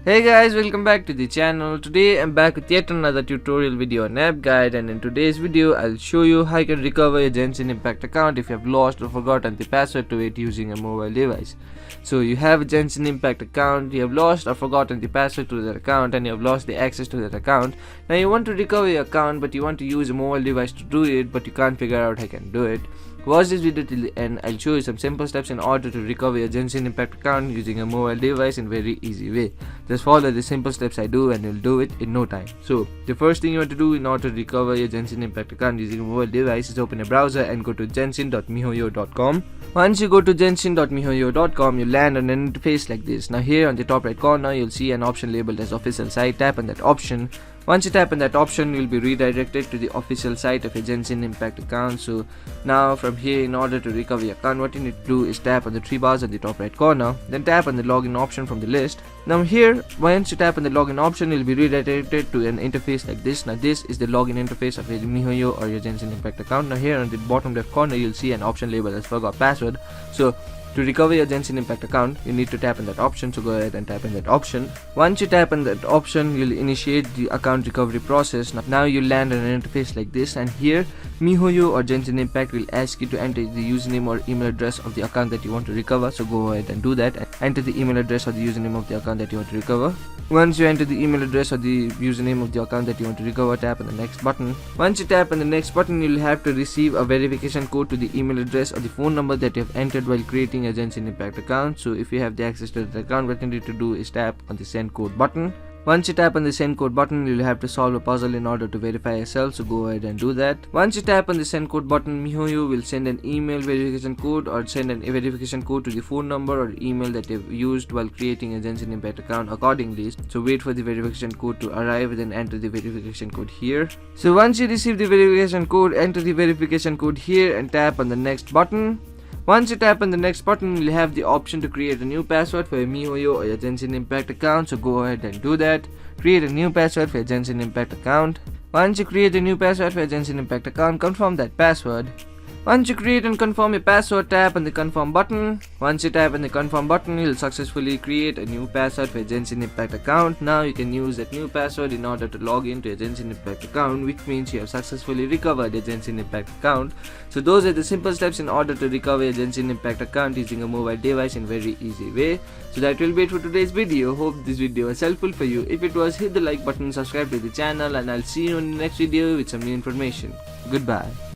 Hey guys, welcome back to the channel. Today I'm back with yet another tutorial video on app guide, and in today's video I'll show you how you can recover your Genshin Impact account if you have lost or forgotten the password to it using a mobile device. So you have a Genshin Impact account, you have lost or forgotten the password to that account, and you have lost the access to that account. Now you want to recover your account, but you want to use a mobile device to do it, but you can't figure out how you can do it. Watch this video till the end. I'll show you some simple steps in order to recover your Genshin Impact account using a mobile device in a very easy way. Just follow the simple steps I do and you'll do it in no time. So, the first thing you want to do in order to recover your Genshin Impact account using a mobile device is open a browser and go to genshin.mihoyo.com. Once you go to genshin.mihoyo.com, you'll land on an interface like this. Now here on the top right corner, you'll see an option labeled as official site. Tap on that option. Once you tap on that option, you'll be redirected to the official site of your Genshin Impact account. So now from here, in order to recover your account, what you need to do is tap on the three bars at the top right corner, then tap on the login option from the list. Now here, once you tap on the login option, you'll be redirected to an interface like this. Now this is the login interface of your Mihoyo or your Genshin Impact account. Now here on the bottom left corner, you'll see an option labeled as forgot password. So to recover your Genshin Impact account, you need to tap on that option, so go ahead and tap on that option. Once you tap on that option, you'll initiate the account recovery process. Now you'll land on an interface like this, and here Mihoyo or Genshin Impact will ask you to enter the username or email address of the account that you want to recover, so go ahead and do that and enter the email address or the username of the account that you want to recover. Once you enter the email address or the username of the account that you want to recover, tap on the next button. Once you tap on the next button, you'll have to receive a verification code to the email address or the phone number that you have entered while creating a Genshin Impact account. So if you have the access to the account, what you need to do is tap on the send code button. Once you tap on the send code button, you'll have to solve a puzzle in order to verify yourself, so go ahead and do that. Once you tap on the send code button, Mihoyo will send an email verification code or send a verification code to the phone number or email that you've used while creating a Genshin Impact account accordingly. So wait for the verification code to arrive, then enter the verification code here. So once you receive the verification code, enter the verification code here and tap on the next button. Once you tap on the next button, you'll have the option to create a new password for your Mihoyo or your Genshin Impact account, so go ahead and do that. Create a new password for your Genshin Impact account. Once you create a new password for your Genshin Impact account, confirm that password. Once you create and confirm your password, tap on the confirm button. Once you tap on the confirm button, you'll successfully create a new password for your Genshin Impact account. Now you can use that new password in order to log into your Genshin Impact account, which means you have successfully recovered your Genshin Impact account. So those are the simple steps in order to recover your Genshin Impact account using a mobile device in a very easy way. So that will be it for today's video. Hope this video was helpful for you. If it was, hit the like button, subscribe to the channel, and I'll see you in the next video with some new information. Goodbye.